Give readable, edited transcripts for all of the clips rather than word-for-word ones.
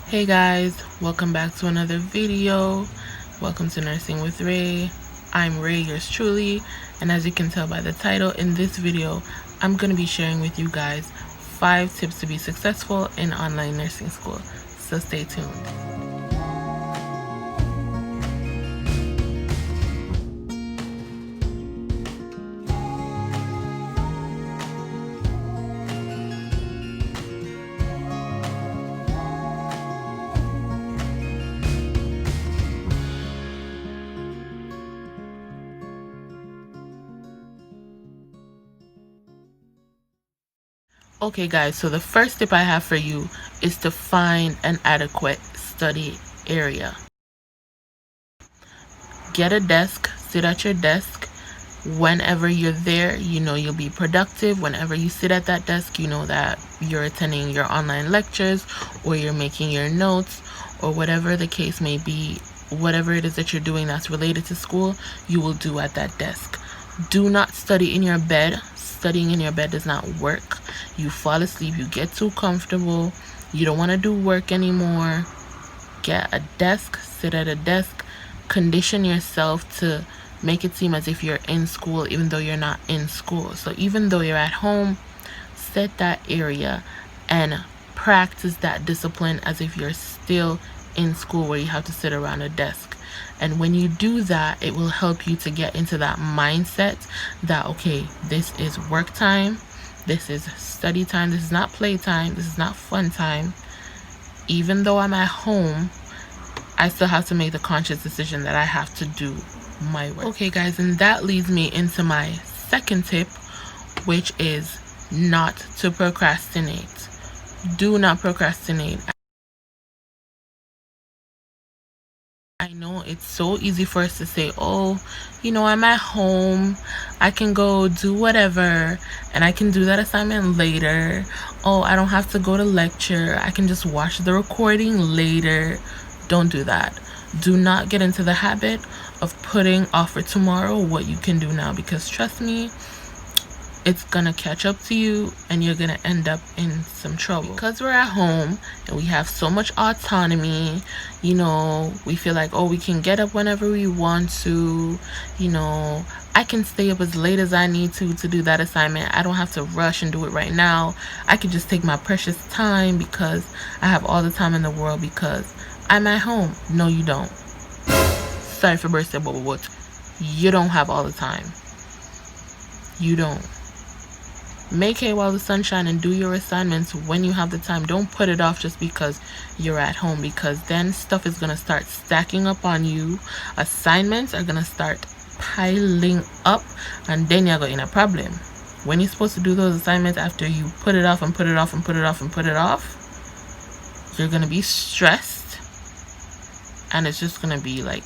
Hey guys, welcome back to another video. Welcome to Nursing with Ray. I'm Ray, yours truly, and as you can tell by the title, in this video I'm going to be sharing with you guys 5 tips to be successful in online nursing school. So stay tuned. Okay guys, so the first tip I have for you is to find an adequate study area. Get a desk, sit at your desk. Whenever you're there, you know you'll be productive. Whenever you sit at that desk, you know that you're attending your online lectures or you're making your notes or whatever the case may be. Whatever it is that you're doing that's related to school, you will do at that desk. Do not study in your bed. Studying in your bed does not work. You fall asleep, you get too comfortable, you don't want to do work anymore. Get a desk, sit at a desk, condition yourself to make it seem as if you're in school even though you're not in school. So even though you're at home, set that area and practice that discipline as if you're still in school where you have to sit around a desk. And when you do that, it will help you to get into that mindset that, okay, this is work time, this is study time, this is not play time, this is not fun time. Even though I'm at home, I still have to make the conscious decision that I have to do my work. Okay guys, and that leads me into my second tip, which is not to procrastinate. Do not procrastinate. I know it's so easy for us to say, oh, you know, I'm at home, I can go do whatever, and I can do that assignment later. Oh, I don't have to go to lecture, I can just watch the recording later. Don't do that. Do not get into the habit of putting off for tomorrow what you can do now, because trust me, it's gonna catch up to you and you're gonna end up in some trouble. Because we're at home and we have so much autonomy, you know, we feel like, oh, we can get up whenever we want to, you know, I can stay up as late as I need to do that assignment. I don't have to rush and do it right now. I can just take my precious time because I have all the time in the world because I'm at home. No, you don't. Sorry for bursting bubble, but you don't have all the time. You don't. Make hay while the sun shines and do your assignments when you have the time. Don't put it off just because you're at home, because then stuff is going to start stacking up on you. Assignments are going to start piling up and then you're going to have a problem. When you're supposed to do those assignments after you put it off and put it off and put it off and put it off, you're going to be stressed and it's just going to be like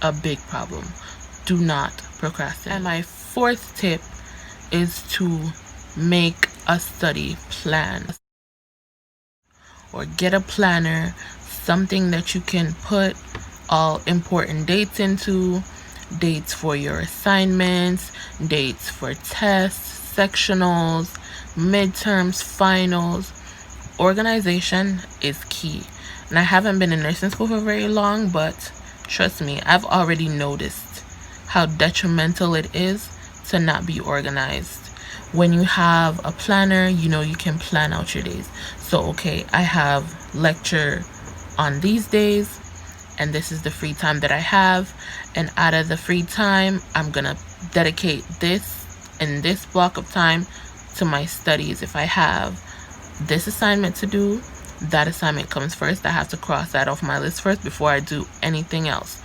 a big problem. Do not procrastinate. And my fourth tip is to make a study plan or get a planner, something that you can put all important dates into, dates for your assignments, dates for tests, sectionals, midterms, finals. Organization is key. And I haven't been in nursing school for very long, but trust me, I've already noticed how detrimental it is to not be organized. When you have a planner, you know you can plan out your days. So, okay, I have lecture on these days, and this is the free time that I have. And out of the free time, I'm going to dedicate this and this block of time to my studies. If I have this assignment to do, that assignment comes first. I have to cross that off my list first before I do anything else.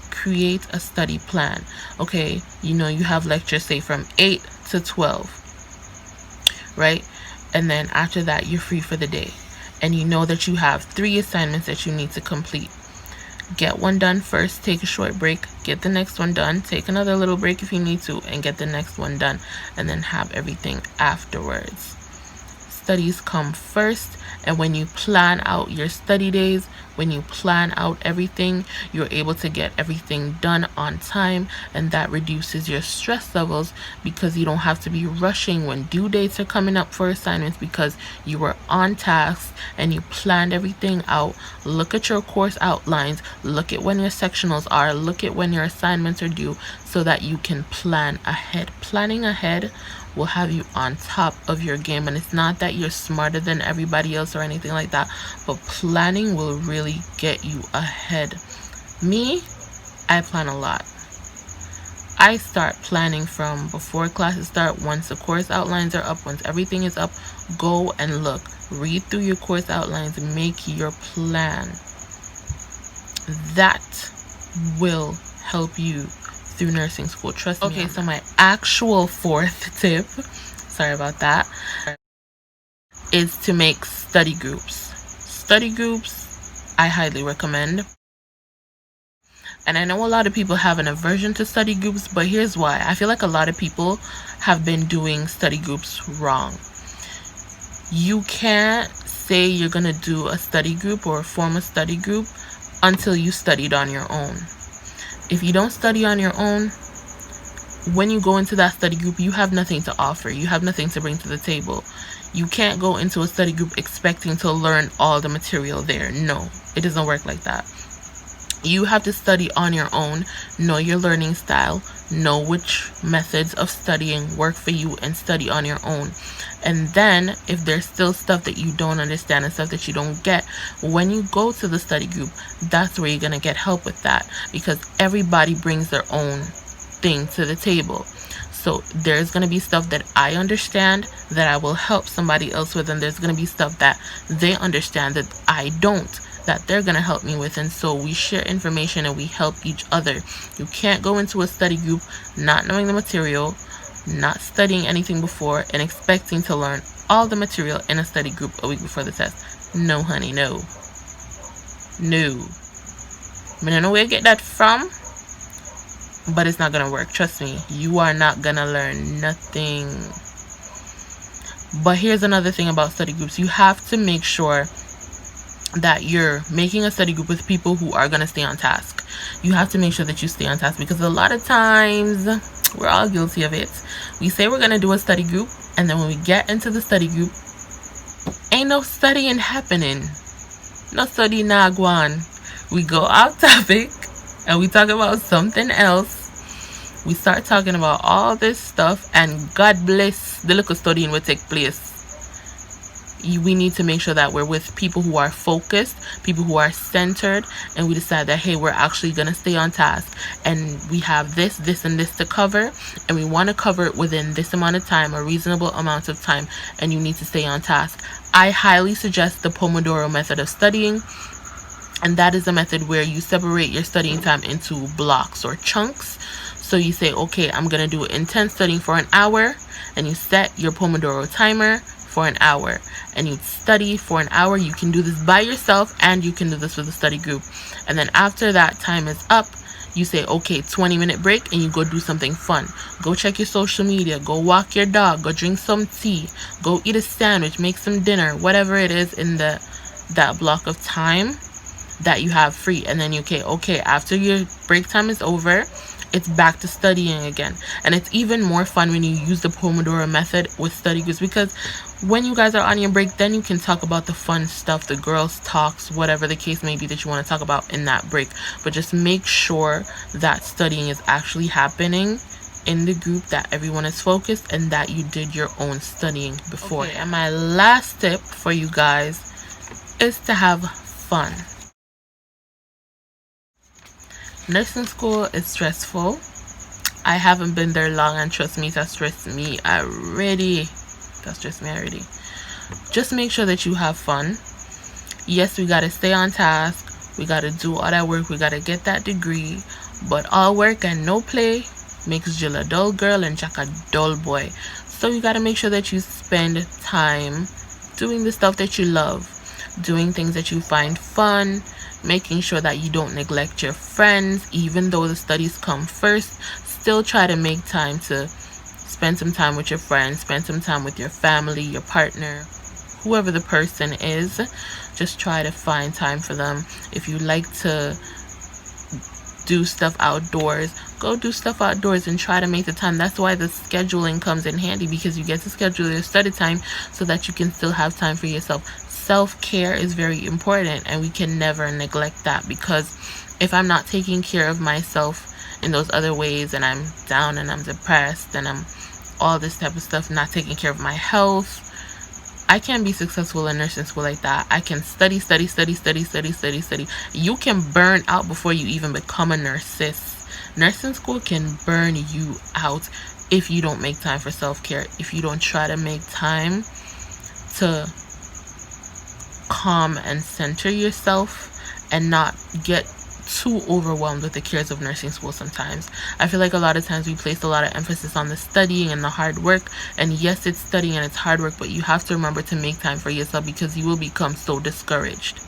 Create a study plan. Okay, you know you have lectures, say from 8 to 12, right? And then after that you're free for the day, and you know that you have 3 assignments that you need to complete. Get one done first, take a short break, get the next one done, take another little break if you need to, and get the next one done, and then have everything afterwards. studies come first, and when you plan out your study days, when you plan out everything, you're able to get everything done on time, and that reduces your stress levels because you don't have to be rushing when due dates are coming up for assignments, because you were on task and you planned everything out. Look at your course outlines, look at when your sectionals are, look at when your assignments are due, so that you can plan ahead. Planning ahead will have you on top of your game, and it's not that you're smarter than everybody else or anything like that, but planning will really get you ahead. Me, I plan a lot. I start planning from before classes start. Once the course outlines are up, once everything is up, go and look, read through your course outlines, make your plan. That will help you through nursing school, trust me. Okay, so my actual fourth tip, sorry about that, is to make study groups. Study groups, I highly recommend. And I know a lot of people have an aversion to study groups, but here's why. I feel like a lot of people have been doing study groups wrong. You can't say you're going to do a study group or form a study group until you studied on your own. If you don't study on your own, when you go into that study group, you have nothing to offer. You have nothing to bring to the table. You can't go into a study group expecting to learn all the material there. No, it doesn't work like that. You have to study on your own, know your learning style, know which methods of studying work for you, and study on your own. And then if there's still stuff that you don't understand and stuff that you don't get, when you go to the study group, that's where you're going to get help with that, because everybody brings their own thing to the table. So there's going to be stuff that I understand that I will help somebody else with, and there's going to be stuff that they understand that I don't, that they're going to help me with. And so we share information and we help each other. You can't go into a study group not knowing the material, not studying anything before, and expecting to learn all the material in a study group a week before the test. No, honey, no. I don't know where you get that from, but it's not gonna work. Trust me, you are not gonna learn nothing. But here's another thing about study groups. You have to make sure that you're making a study group with people who are gonna stay on task. You have to make sure that you stay on task, because a lot of times, we're all guilty of it. We say we're gonna do a study group, and then when we get into the study group, ain't no studying happening. No study nah go on. We go off topic and we talk about something else. We start talking about all this stuff, and God bless, the little studying will take place. We need to make sure that we're with people who are focused, people who are centered, and we decide that, hey, we're actually going to stay on task, and we have this, and this to cover, and we want to cover it within this amount of time, a reasonable amount of time, and you need to stay on task. I highly suggest the Pomodoro method of studying, and that is a method where you separate your studying time into blocks or chunks. So you say, okay, I'm going to do intense studying for an hour, and you set your Pomodoro timer for an hour, and you study for an hour. You can do this by yourself, and you can do this with a study group. And then after that time is up, you say, okay, 20-minute break, and you go do something fun. Go check your social media, go walk your dog, go drink some tea, go eat a sandwich, make some dinner, whatever it is in that block of time that you have free. And then you okay, after your break time is over, it's back to studying again. And it's even more fun when you use the Pomodoro method with study groups, because when you guys are on your break, then you can talk about the fun stuff, the girls talks, whatever the case may be that you want to talk about in that break. But just make sure that studying is actually happening in the group, that everyone is focused, and that you did your own studying before. Okay, and my last tip for you guys is to have fun. Nursing school is stressful. I haven't been there long, and trust me, that stressed me already. Just make sure that you have fun. Yes, we gotta stay on task. We gotta do all that work. We gotta get that degree. But all work and no play makes Jill a dull girl and Jack a dull boy. So you gotta make sure that you spend time doing the stuff that you love, doing things that you find fun, making sure that you don't neglect your friends. Even though the studies come first, still try to make time to spend some time with your friends, spend some time with your family, your partner, whoever the person is, just try to find time for them. If you like to do stuff outdoors, go do stuff outdoors and try to make the time. That's why the scheduling comes in handy, because you get to schedule your study time so that you can still have time for yourself. Self-care is very important, and we can never neglect that, because if I'm not taking care of myself in those other ways, and I'm down and I'm depressed and I'm all this type of stuff, not taking care of my health, I can't be successful in nursing school like that. I can study. You can burn out before you even become a nurse, sis. Nursing school can burn you out if you don't make time for self-care, if you don't try to make time to calm and center yourself and not get too overwhelmed with the cares of nursing school. Sometimes I feel like a lot of times we place a lot of emphasis on the studying and the hard work, and yes, it's studying and it's hard work, but you have to remember to make time for yourself, because you will become so discouraged.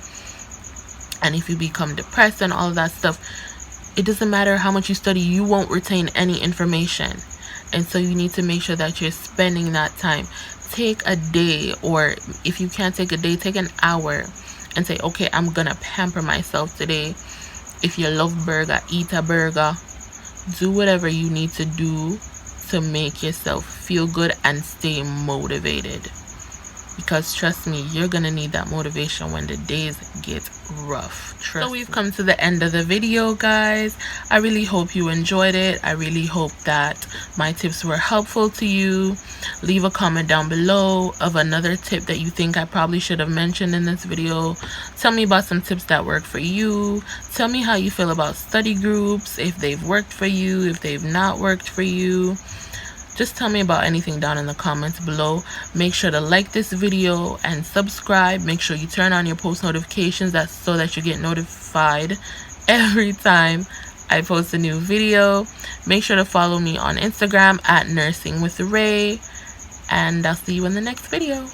And if you become depressed and all of that stuff, it doesn't matter how much you study, you won't retain any information. And so you need to make sure that you're spending that time. Take a day, or if you can't take a day, take an hour and say, okay, I'm gonna pamper myself today. If you love burger, eat a burger. Do whatever you need to do to make yourself feel good and stay motivated. Because trust me, you're gonna need that motivation when the days get rough. So we've come to the end of the video, guys. I really hope you enjoyed it. I really hope that my tips were helpful to you. Leave a comment down below of another tip that you think I probably should have mentioned in this video. Tell me about some tips that work for you. Tell me how you feel about study groups, if they've worked for you, if they've not worked for you. Just tell me about anything down in the comments below. Make sure to like this video and subscribe. Make sure you turn on your post notifications so that you get notified every time I post a new video. Make sure to follow me on Instagram at Nursing with Ray, and I'll see you in the next video.